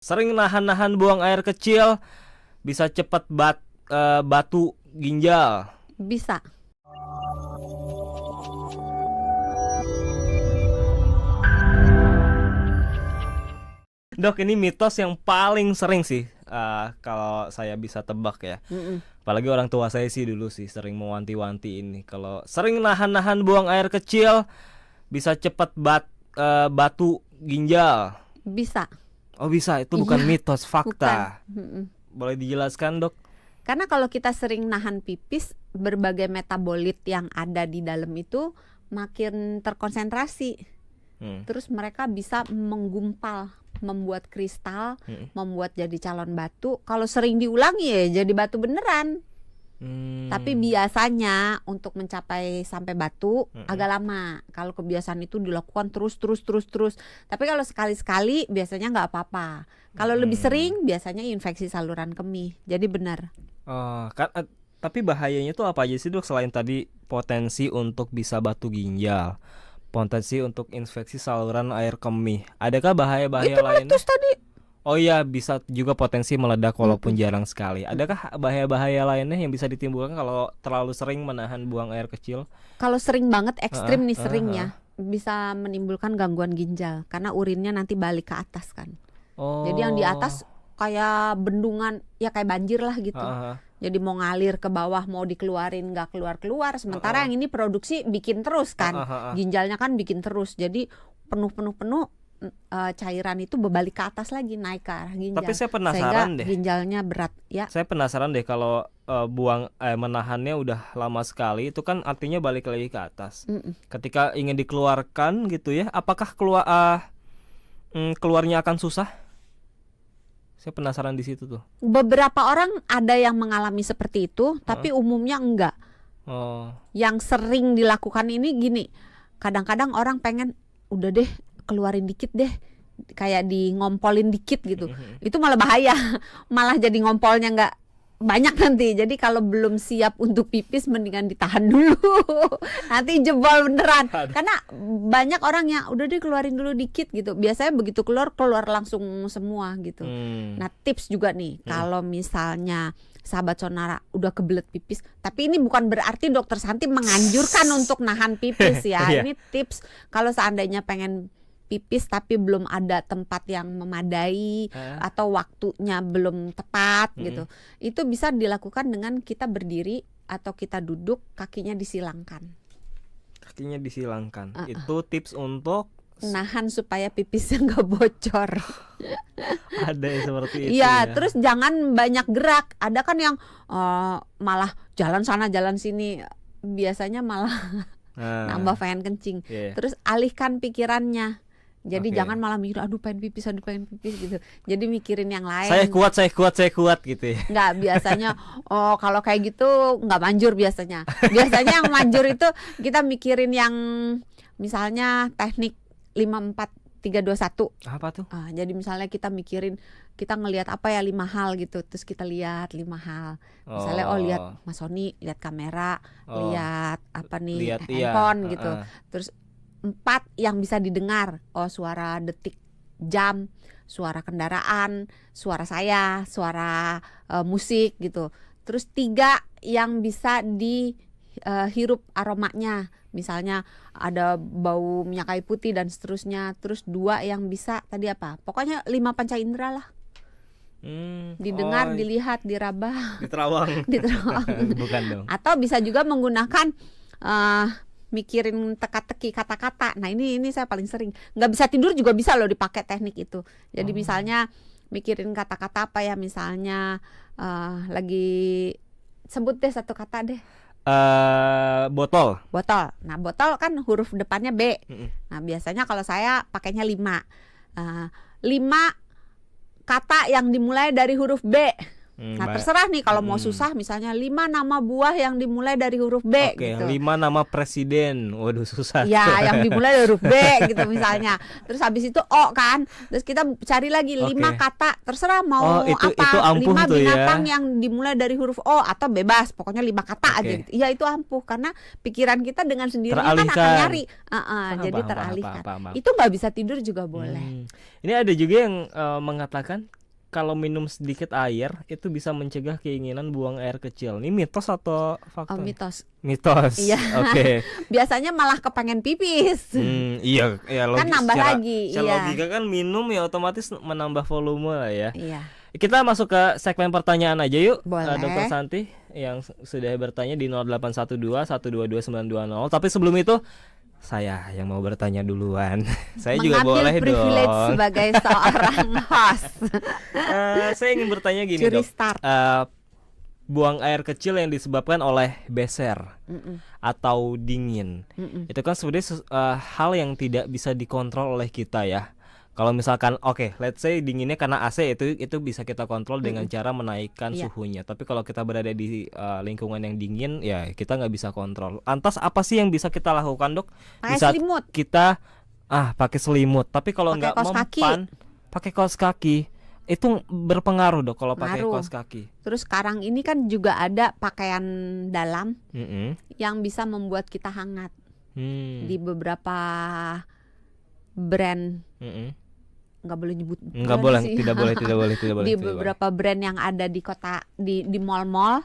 Sering nahan-nahan buang air kecil bisa cepat batu ginjal. Bisa. Dok, ini mitos yang paling sering sih kalau saya bisa tebak ya. Apalagi orang tua saya sih dulu sih sering mewanti-wanti ini. Kalau sering nahan-nahan buang air kecil bisa cepat batu ginjal. Bisa. Oh bisa, itu bukan mitos, fakta. Bukan. Boleh dijelaskan, Dok? Karena kalau kita sering nahan pipis, berbagai metabolit yang ada di dalam itu makin terkonsentrasi. Terus mereka bisa menggumpal, membuat kristal, membuat jadi calon batu. Kalau sering diulangi ya jadi batu beneran. Tapi biasanya untuk mencapai sampai batu agak lama. Kalau kebiasaan itu dilakukan terus. Tapi kalau sekali-sekali biasanya nggak apa-apa. Kalau lebih sering biasanya infeksi saluran kemih. Jadi benar. Tapi bahayanya tuh apa aja sih, Dok? Selain tadi potensi untuk bisa batu ginjal, potensi untuk infeksi saluran air kemih, adakah bahaya-bahaya lainnya? Itu tadi. Oh iya, bisa juga potensi meledak walaupun jarang sekali. Adakah bahaya-bahaya lainnya yang bisa ditimbulkan kalau terlalu sering menahan buang air kecil? Kalau sering banget, ekstrim nih seringnya, bisa menimbulkan gangguan ginjal karena urinnya nanti balik ke atas kan. Jadi yang di atas kayak bendungan, ya kayak banjir lah gitu. Jadi mau ngalir ke bawah, mau dikeluarin nggak keluar. Sementara yang ini produksi bikin terus kan, ginjalnya kan bikin terus. Jadi penuh cairan itu berbalik ke atas lagi, naik ke arah ginjal. Tapi saya penasaran sehingga deh. Ginjalnya berat ya. Saya penasaran deh kalau menahannya udah lama sekali, itu kan artinya balik lagi ke atas. Ketika ingin dikeluarkan gitu ya, apakah keluarnya akan susah? Saya penasaran di situ tuh. Beberapa orang ada yang mengalami seperti itu, tapi umumnya enggak. Yang sering dilakukan ini gini, kadang-kadang orang pengen udah deh keluarin dikit deh, kayak di ngompolin dikit gitu. Itu malah bahaya, malah jadi ngompolnya nggak banyak nanti. Jadi kalau belum siap untuk pipis mendingan ditahan dulu, nanti jebol beneran. Karena banyak orang yang udah deh keluarin dulu dikit gitu. Biasanya begitu keluar langsung semua gitu. Nah tips juga nih, kalau misalnya sahabat Sonara udah kebelet pipis, tapi ini bukan berarti dokter Santi menganjurkan untuk nahan pipis ya. Ini tips kalau seandainya pengen pipis tapi belum ada tempat yang memadai atau waktunya belum tepat gitu. Itu bisa dilakukan dengan kita berdiri atau kita duduk, kakinya disilangkan. Kakinya disilangkan. Itu tips untuk nahan supaya pipisnya nggak bocor. Ada yang seperti itu. Iya, terus jangan banyak gerak. Ada kan yang malah jalan sana jalan sini, biasanya malah nambah pengen kencing. Terus alihkan pikirannya. Jadi jangan malah mikir aduh pengen pipis gitu. Jadi mikirin yang lain. Saya kuat gitu ya. Enggak, biasanya kalau kayak gitu enggak manjur biasanya. Biasanya yang manjur itu kita mikirin yang misalnya teknik 5-4-3-2-1. Apa tuh? Jadi misalnya kita mikirin, kita ngelihat apa ya 5 hal gitu. Terus kita lihat 5 hal. Misalnya lihat Mas Sony, lihat kamera, lihat apa nih handphone gitu. Terus 4 yang bisa didengar, suara detik jam, suara kendaraan, suara saya, suara musik gitu. Terus 3 yang bisa dihirup aromanya, misalnya ada bau minyak kayu putih dan seterusnya. Terus 2 yang bisa tadi apa? Pokoknya 5 panca indera lah. Didengar, dilihat, diraba, diterawang. Bukan dong. Atau bisa juga menggunakan mikirin teka-teki kata-kata. Nah ini saya paling sering. Nggak bisa tidur juga bisa loh dipakai teknik itu. Jadi misalnya mikirin kata-kata apa ya, misalnya lagi sebut deh satu kata deh. Botol. Nah botol kan huruf depannya B. Nah biasanya kalau saya pakainya 5 kata yang dimulai dari huruf B. Nah terserah nih kalau mau susah, misalnya 5 nama buah yang dimulai dari huruf B gitu. 5 nama presiden, waduh susah. Ya, yang dimulai dari huruf B gitu misalnya. Terus habis itu O kan. Terus kita cari lagi 5 kata, terserah mau itu apa. 5 binatang ya. yang dimulai dari huruf O atau bebas, pokoknya 5 kata aja gitu. Ya itu ampuh karena pikiran kita dengan sendirinya kan akan nyari. Jadi teralihkan. Itu nggak bisa tidur juga boleh. Ini ada juga yang mengatakan kalau minum sedikit air itu bisa mencegah keinginan buang air kecil. Ini mitos atau fakta? Mitos. Mitos. Iya. Oke. Biasanya malah kepengen pipis. Iya, kan nambah lagi. Secara logika kan minum ya otomatis menambah volume lah ya. Iya. Kita masuk ke segmen pertanyaan aja yuk. Boleh. Dr. Santi yang sudah bertanya di 0812 122 920. Tapi sebelum itu saya yang mau bertanya duluan. Saya juga boleh privilege dong. Sebagai seorang host. Saya ingin bertanya gini, Curi Dok. start. Buang air kecil yang disebabkan oleh beser atau dingin. Itu kan sebenarnya hal yang tidak bisa dikontrol oleh kita ya. Kalau misalkan let's say dinginnya karena AC, itu bisa kita kontrol dengan cara menaikkan suhunya. Tapi kalau kita berada di lingkungan yang dingin, ya kita nggak bisa kontrol. Lantas apa sih yang bisa kita lakukan, Dok? Pakai selimut. Kita pakai selimut. Tapi kalau nggak mempan, pakai kaos kaki. Itu berpengaruh, Dok, kalau pakai kaos kaki. Terus sekarang ini kan juga ada pakaian dalam yang bisa membuat kita hangat. Di beberapa brand. Nggak boleh nyebut, tidak boleh di beberapa brand yang ada di kota, di mall-mall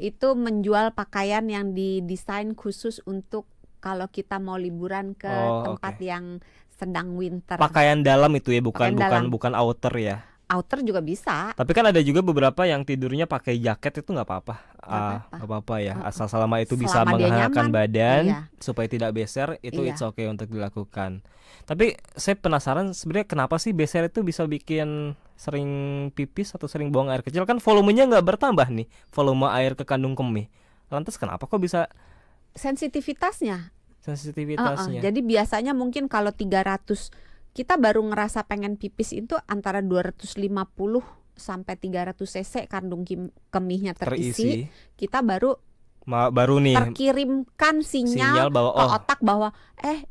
itu menjual pakaian yang didesain khusus untuk kalau kita mau liburan ke tempat yang sedang winter. Pakaian dalam itu ya, bukan outer ya. Outer juga bisa. Tapi kan ada juga beberapa yang tidurnya pakai jaket, itu nggak apa-apa ya, asal selama itu bisa menghangatkan badan supaya tidak beser, itu it's okay untuk dilakukan. Tapi saya penasaran sebenarnya kenapa sih beser itu bisa bikin sering pipis atau sering buang air kecil? Kan volumenya nggak bertambah nih, volume air ke kandung kemih. Lantas kenapa kok bisa? Sensitivitasnya. Jadi biasanya mungkin kalau 300, kita baru ngerasa pengen pipis itu antara 250 sampai 300 cc kandung kemihnya terisi. Kita baru nih terkirimkan sinyal bahwa ke otak bahwa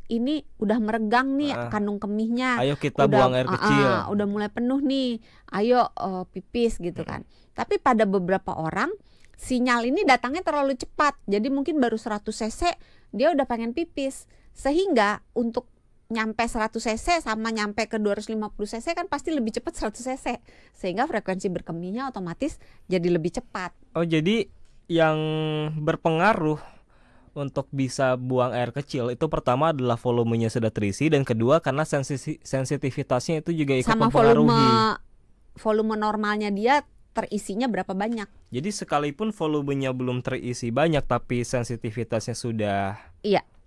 ini udah meregang nih kandung kemihnya. Ayo kita buang air kecil. Udah mulai penuh nih. Ayo pipis gitu kan. Tapi pada beberapa orang sinyal ini datangnya terlalu cepat. Jadi mungkin baru 100 cc dia udah pengen pipis. Sehingga untuk nyampe 100 cc sama nyampe ke 250 cc kan pasti lebih cepat 100 cc. Sehingga frekuensi berkemihnya otomatis jadi lebih cepat. Oh, jadi yang berpengaruh untuk bisa buang air kecil itu pertama adalah volumenya sudah terisi, dan kedua karena sensitivitasnya itu juga ikut mempengaruhi. Sama volume normalnya dia terisinya berapa banyak. Jadi sekalipun volumenya belum terisi banyak tapi sensitivitasnya sudah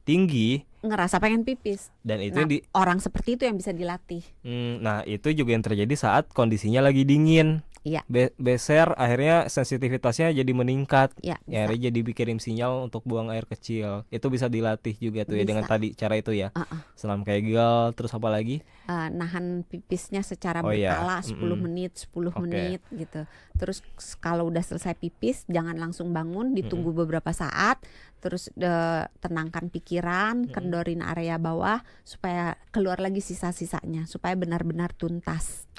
tinggi, ngerasa pengen pipis. Dan itu orang seperti itu yang bisa dilatih. Nah itu juga yang terjadi saat kondisinya lagi dingin. Beser akhirnya sensitivitasnya jadi meningkat. Akhirnya jadi dikirim sinyal untuk buang air kecil. Itu bisa dilatih juga tuh ya dengan tadi cara itu ya. Senam Kegel, terus apa lagi? Nahan pipisnya secara berkala 10 menit gitu. Terus kalau udah selesai pipis jangan langsung bangun, ditunggu beberapa saat. Terus tenangkan pikiran, kendorin area bawah supaya keluar lagi sisa-sisanya, supaya benar-benar tuntas.